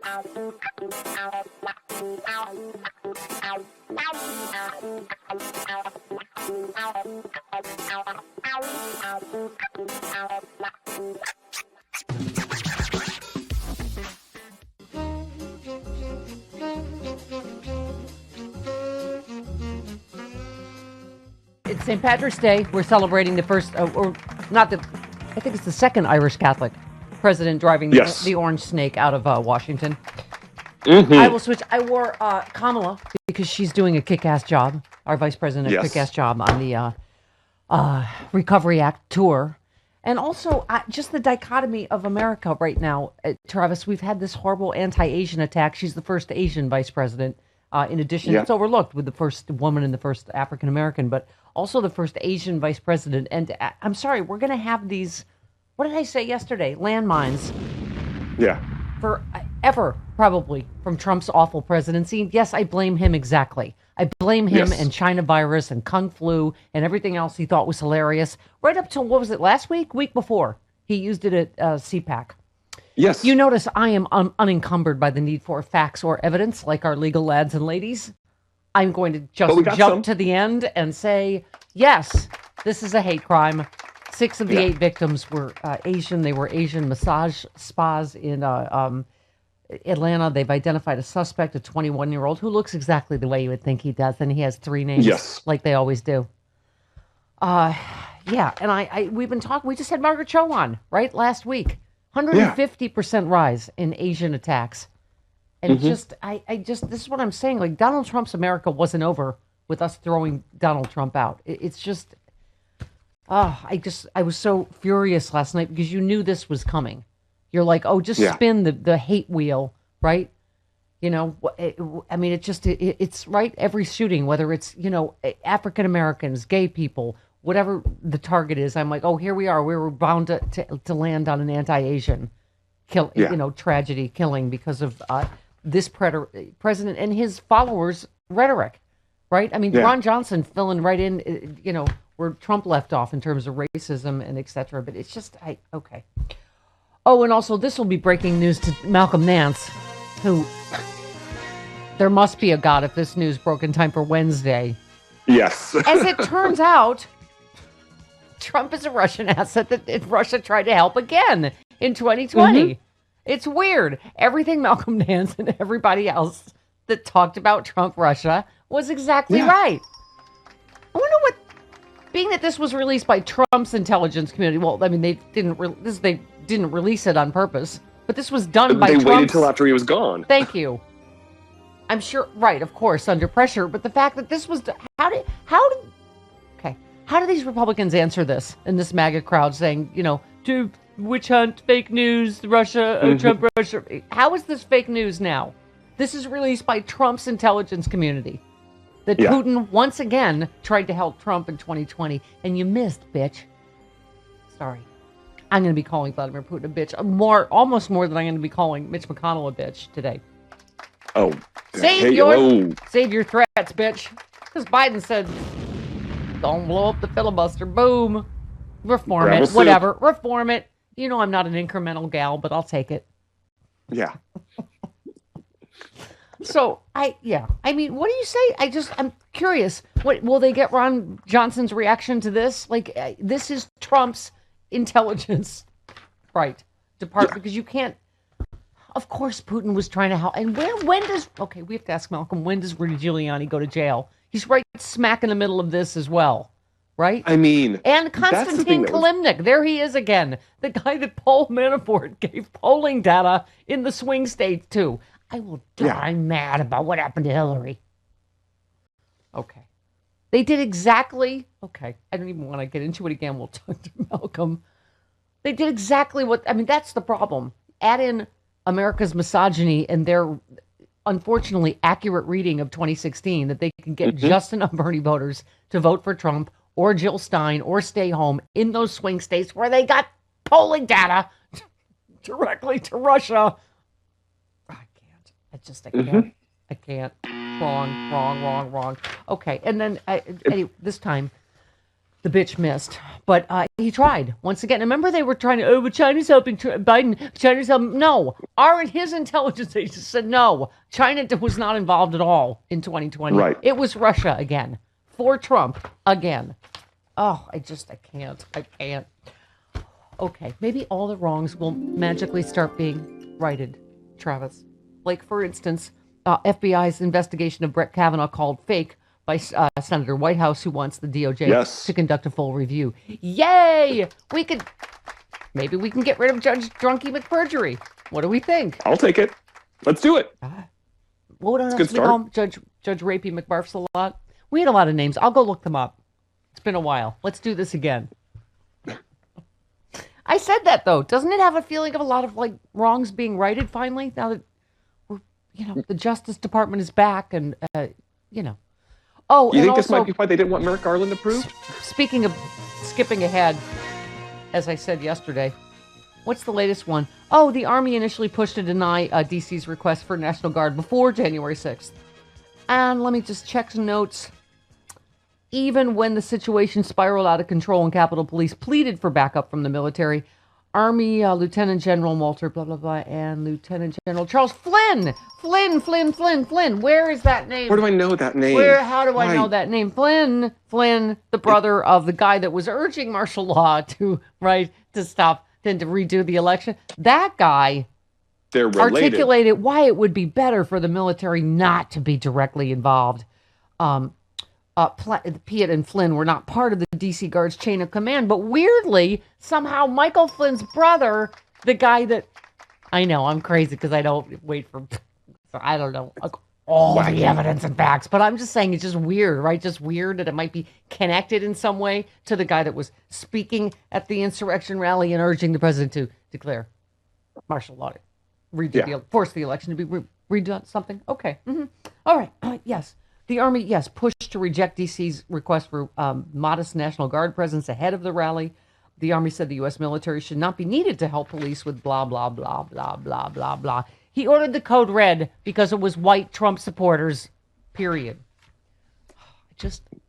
It's St. Patrick's Day. We're celebrating the first, I think it's the second Irish Catholic president driving the orange snake out of Washington. Mm-hmm. I will switch. I wore Kamala because she's doing a kick-ass job. Our vice president, a kick-ass job on the Recovery Act tour. And also, just the dichotomy of America right now. Travis, we've had this horrible anti-Asian attack. She's the first Asian vice president. In addition, it's overlooked with the first woman and the first African-American, but also the first Asian vice president. And I'm sorry, we're going to have these, what did I say yesterday? Landmines. Yeah. Forever, probably, from Trump's awful presidency. Yes, I blame him exactly. I blame him and China virus and Kung flu and everything else he thought was hilarious. Right up till, what was it, last week? Week before. He used it at CPAC. Yes. You notice I am unencumbered by the need for facts or evidence, like our legal lads and ladies. I'm going to just jump to the end and say, yes, this is a hate crime. 6 of the 8 victims were Asian. They were Asian massage spas in Atlanta. They've identified a suspect, a 21-year-old, who looks exactly the way you would think he does, and he has 3 names, like they always do. And we've been talking. We just had Margaret Cho on, right, last week. 150% rise in Asian attacks. And this is what I'm saying. Like, Donald Trump's America wasn't over with us throwing Donald Trump out. It's just, I was so furious last night because you knew this was coming. You're like, just spin the hate wheel, right? You know, it's right. Every shooting, whether it's, African Americans, gay people, whatever the target is, I'm like, here we are. We were bound to land on an anti-Asian tragedy, killing because of this president and his followers' rhetoric, right? I mean, Ron Johnson filling right in, where Trump left off in terms of racism and et cetera. But it's just, okay. Oh, and also this will be breaking news to Malcolm Nance, who, there must be a God if this news broke in time for Wednesday. Yes. As it turns out, Trump is a Russian asset that Russia tried to help again in 2020. It's weird. Everything Malcolm Nance and everybody else that talked about Trump Russia was exactly right. I wonder what, being that this was released by Trump's intelligence community. Well, I mean, they didn't release it on purpose, but this was done by Trump. They waited till after he was gone. Thank you. I'm sure, right, of course, under pressure, but the fact that this was, how do these Republicans answer this in this MAGA crowd saying, to witch hunt, fake news, Russia, Trump, Russia? How is this fake news now? This is released by Trump's intelligence community. That Putin once again tried to help Trump in 2020, and you missed, bitch. Sorry. I'm going to be calling Vladimir Putin a bitch. Almost more than I'm going to be calling Mitch McConnell a bitch today. Oh. Save your threats, bitch. Because Biden said, don't blow up the filibuster. Boom. Reform it. Whatever. Reform it. I'm not an incremental gal, but I'll take it. Yeah. So, I mean, what do you say? I'm curious. What will they get Ron Johnson's reaction to this? Like, this is Trump's intelligence, department, because you can't, of course, Putin was trying to help. And when does, we have to ask Malcolm, when does Rudy Giuliani go to jail? He's right smack in the middle of this as well, right? I mean, and Konstantin Kalimnik, there he is again, the guy that Paul Manafort gave polling data in the swing states to. I will die mad about what happened to Hillary. Okay. They did exactly, I don't even want to get into it again. We'll talk to Malcolm. They did exactly that's the problem. Add in America's misogyny and their unfortunately accurate reading of 2016 that they can get just enough Bernie voters to vote for Trump or Jill Stein or stay home in those swing states where they got polling data directly to Russia. I can't. Wrong. Okay. And then anyway, this time, The bitch missed, but he tried once again. Remember, they were trying to, but China's helping Biden. China's helping. No, his intelligence agents said no. China was not involved at all in 2020. Right. It was Russia again for Trump again. Oh, I can't. Okay, maybe all the wrongs will magically start being righted, Travis. Like, for instance, FBI's investigation of Brett Kavanaugh called fake by Senator Whitehouse, who wants the DOJ to conduct a full review. Yay! Maybe we can get rid of Judge Drunky McPerjury. What do we think? I'll take it. Let's do it. What else we call him? Judge Rapey McBarfs a lot? We had a lot of names. I'll go look them up. It's been a while. Let's do this again. I said that, though. Doesn't it have a feeling of a lot of, like, wrongs being righted finally? Now that, the Justice Department is back and, Oh, you think this might be why they didn't want Merrick Garland approved? Speaking of skipping ahead, as I said yesterday, what's the latest one? Oh, the Army initially pushed to deny DC's request for National Guard before January 6th. And let me just check some notes. Even when the situation spiraled out of control and Capitol Police pleaded for backup from the military, Army Lieutenant General Walter, blah, blah, blah, and Lieutenant General Charles Flynn. Flynn. Where is that name? Where do I know that name? How do I know that name? Flynn, the brother of the guy that was urging martial law to stop, then to redo the election. That guy articulated why it would be better for the military not to be directly involved. Piatt and Flynn were not part of the DC Guard's chain of command, but weirdly, somehow Michael Flynn's brother, the guy that, I know, I'm crazy because I don't wait for, I don't know, all the evidence and facts, but I'm just saying it's just weird, right? Just weird that it might be connected in some way to the guy that was speaking at the insurrection rally and urging the president to declare martial law, force the election to be redone, something. Okay. Mm-hmm. All right. Yes. The Army, pushed to reject D.C.'s request for modest National Guard presence ahead of the rally. The Army said the U.S. military should not be needed to help police with blah, blah, blah, blah, blah, blah, blah. He ordered the code red because it was white Trump supporters, period.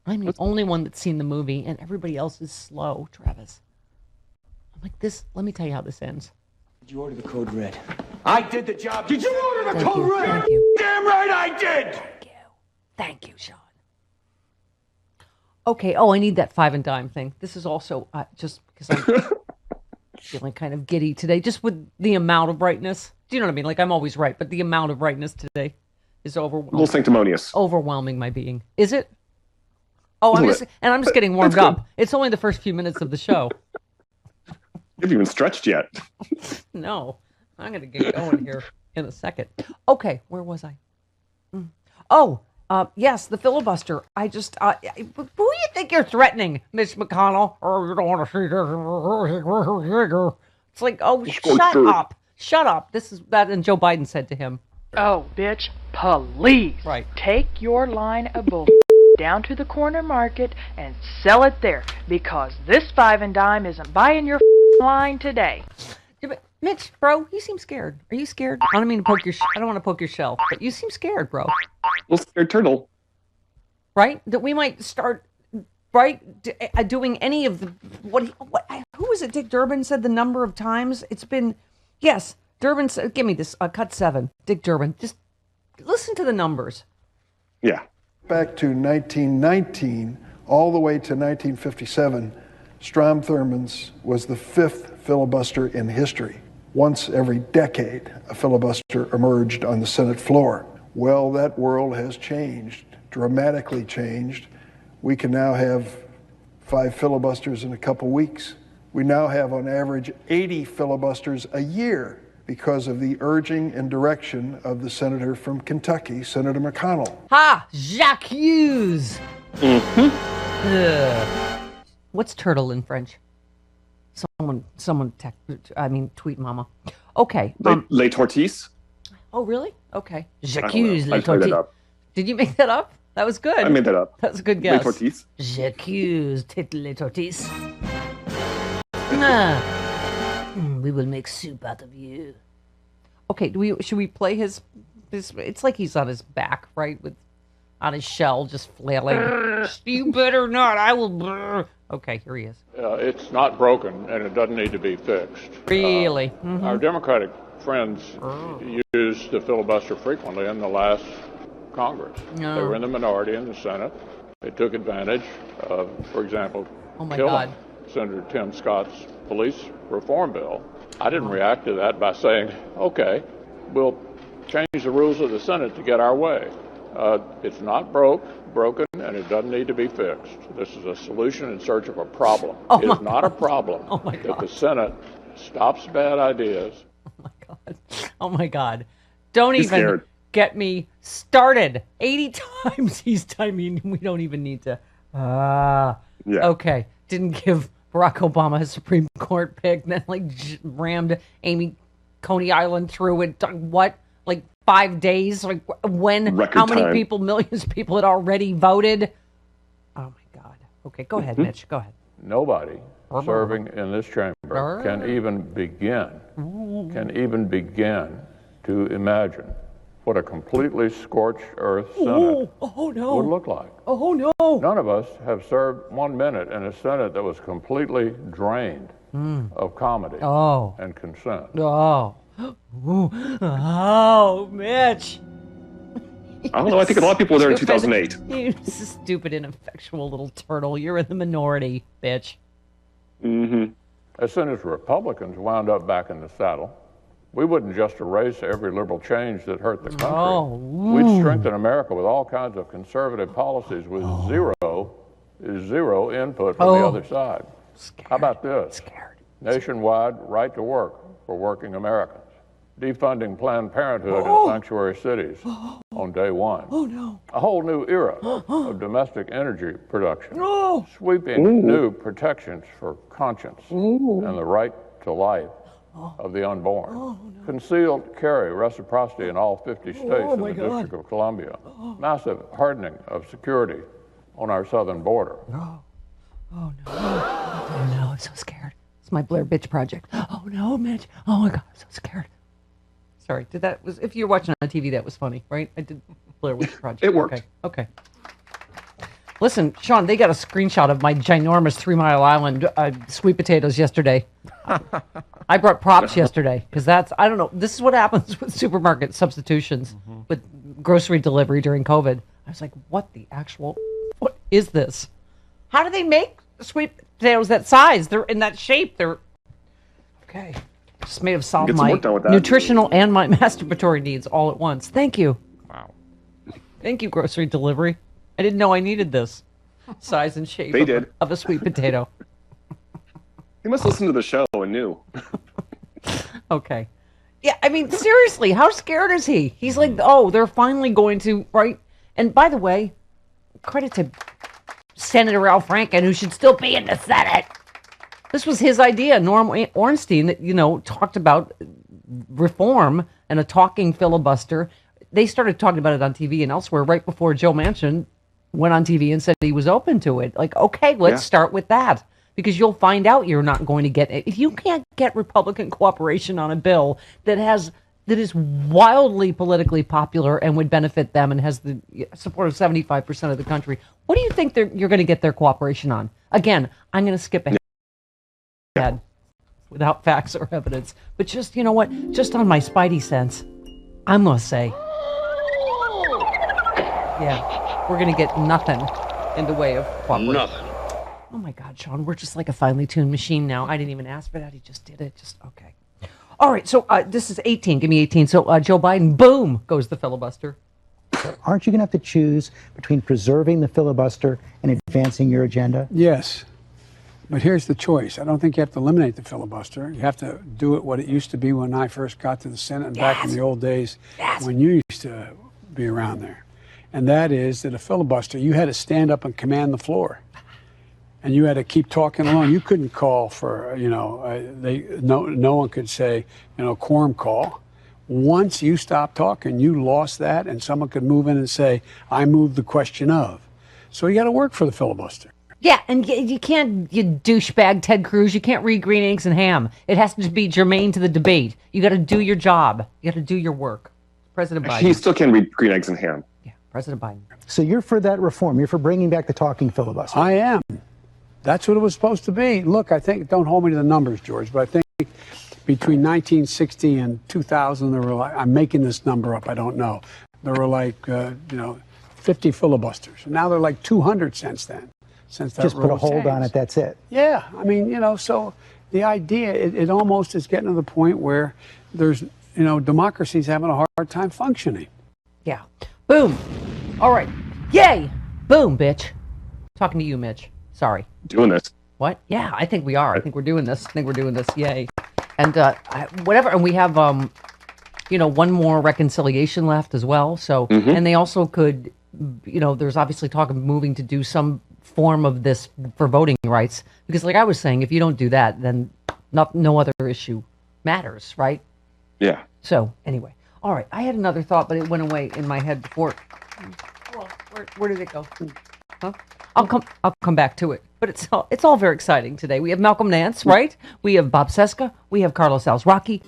I'm the only one that's seen the movie, and everybody else is slow, Travis. I'm like, let me tell you how this ends. Did you order the code red? I did the job. Did you order the code red? Thank you. Damn right I did! Thank you, Sean. Okay. Oh, I need that 5 and dime thing. This is also just because I'm feeling kind of giddy today, just with the amount of brightness. Do you know what I mean? Like, I'm always right, but the amount of brightness today is overwhelming. A little sanctimonious. Overwhelming my being. Is it? Oh, I'm just getting warmed up. It's only the first few minutes of the show. You haven't even stretched yet. No, I'm going to get going here in a second. Okay, where was I? Oh. Yes, the filibuster. I just, who do you think you're threatening, Mitch McConnell? Oh, you don't want to see this. It's like, oh, shut up. This is that, and Joe Biden said to him. Oh, bitch, please. Right. Take your line of bull down to the corner market and sell it there, because this 5 and dime isn't buying your line today. Yeah, but Mitch, bro, you seem scared. Are you scared? I don't mean to poke your. I don't want to poke your shell, but you seem scared, bro. Little scared turtle. Right? That we might start, right, doing any of the who was it? Dick Durbin said the number of times it's been. Yes, Durbin said. Give me this. Cut 7. Dick Durbin. Just listen to the numbers. Yeah. Back to 1919, all the way to 1957, Strom Thurmond's was the 5th filibuster in history. Once every decade, a filibuster emerged on the Senate floor. Well, that world has changed, dramatically changed. We can now have 5 filibusters in a couple weeks. We now have, on average, 80 filibusters a year because of the urging and direction of the senator from Kentucky, Senator McConnell. Ha! Jacques Hughes! Mm-hmm. What's turtle in French? Someone tweet mama. Okay. Les tortillas? Oh, really? Okay. Jacques Hughes, les tortillas. Did you make that up? That was good. I made that up. That's a good guess. Les tortillas. Jacques Hughes, les tortillas. We will make soup out of you. Okay, should we play his? It's like he's on his back, right? With on his shell, just flailing. You better not. I will. Okay, here he is. It's not broken, and it doesn't need to be fixed. Really? Our Democratic friends used the filibuster frequently in the last Congress. No. They were in the minority in the Senate. They took advantage of, for example, killing Senator Tim Scott's police reform bill. I didn't react to that by saying, okay, we'll change the rules of the Senate to get our way. It's not broken, and it doesn't need to be fixed. This is a solution in search of a problem. It is not a problem that the Senate stops bad ideas. Oh, my God. Don't even get me started. 80 times he's timing. We don't even need to. Okay. Didn't give Barack Obama his Supreme Court pick, then rammed Amy Coney Island through it. What? 5 days? When? Record how many time. people, millions of people had already voted? Oh, my God. Okay, go ahead, Mitch. Go ahead. Nobody serving in this chamber can even begin to imagine what a completely scorched earth Senate would look like. Oh, no. None of us have served 1 minute in a Senate that was completely drained of comedy and consent. Oh, Mitch. I don't know. I think a lot of people were there in 2008. You're a stupid, ineffectual little turtle. You're in the minority, bitch. As soon as Republicans wound up back in the saddle, we wouldn't just erase every liberal change that hurt the country. We'd strengthen America with all kinds of conservative policies with zero input from the other side. How about this? Nationwide right to work for working Americans. Defunding Planned Parenthood in sanctuary cities on day one. A whole new era of domestic energy production. Sweeping new protections for conscience and the right to life of the unborn. Concealed carry reciprocity in all 50 states and the District of Columbia. Massive hardening of security on our southern border. Oh, no, I'm so scared. It's my Blair Bitch project. Oh, no, Mitch. Oh, my God, I'm so scared. Sorry, if you're watching on TV, that was funny, right? I did Blair Witch Project. It worked. Okay. Listen, Sean, they got a screenshot of my ginormous 3 Mile Island sweet potatoes yesterday. I brought props yesterday because I don't know, this is what happens with supermarket substitutions with grocery delivery during COVID. I was like, what is this? How do they make sweet potatoes that size? They're in that shape. They're okay. Just made of solve my nutritional and my masturbatory needs all at once. Thank you. Wow. Thank you, grocery delivery. I didn't know I needed this size and shape of a sweet potato. He must listen to the show and knew. Okay. Yeah, I mean, seriously, how scared is he? He's like, oh, they're finally going to, right? And by the way, credit to Senator Ralph Franken, who should still be in the Senate. This was his idea. Norm Ornstein, that talked about reform and a talking filibuster. They started talking about it on TV and elsewhere right before Joe Manchin went on TV and said he was open to it. Like, okay, let's start with that, because you'll find out you're not going to get it. If you can't get Republican cooperation on a bill that is wildly politically popular and would benefit them and has the support of 75% of the country, what do you think you're going to get their cooperation on? Again, I'm going to skip ahead. Without facts or evidence, but just, you know what, just on my spidey sense, I'm gonna say, we're gonna get nothing in the way of cooperation. Nothing. Oh my God, Sean, we're just like a finely tuned machine now. I didn't even ask for that. He just did it. Okay. All right, so this is 18. Give me 18. So Joe Biden, boom, goes the filibuster. Aren't you going to have to choose between preserving the filibuster and advancing your agenda? Yes. But here's the choice. I don't think you have to eliminate the filibuster. You have to do it what it used to be when I first got to the Senate and back in the old days when you used to be around there. And that is that a filibuster, you had to stand up and command the floor. And you had to keep talking along. You couldn't call for, no one could say, quorum call. Once you stopped talking, you lost that, and someone could move in and say, I moved the question of. So you got to work for the filibuster. Yeah, and you can't, you douchebag Ted Cruz, you can't read Green Eggs and Ham. It has to be germane to the debate. You got to do your job. You got to do your work. President Biden. He still can read Green Eggs and Ham. Yeah, President Biden. So you're for that reform. You're for bringing back the talking filibuster. I am. That's what it was supposed to be. Look, I think, don't hold me to the numbers, George, but I think between 1960 and 2000, there were like, I'm making this number up, I don't know. There were like, 50 filibusters. Now they're like 200 since then. Since that Just put a rule hold changed. on it, that's it. Yeah, I mean, so the idea, it almost is getting to the point where there's, democracy's having a hard time functioning. Yeah. Boom. All right. Yay. Boom, bitch. Talking to you, Mitch. Sorry. Doing this. What? Yeah, I think we are. I think we're doing this. Yay. And whatever. And we have, one more reconciliation left as well. So, and they also could, there's obviously talk of moving to do some form of this for voting rights. Because like I was saying, if you don't do that, then no other issue matters, right? Yeah. So anyway, all right. I had another thought, but it went away in my head before. Well, where did it go? Huh? I'll come back to it. But it's all very exciting today. We have Malcolm Nance, right? We have Bob Seska. We have Carlos Alzraki.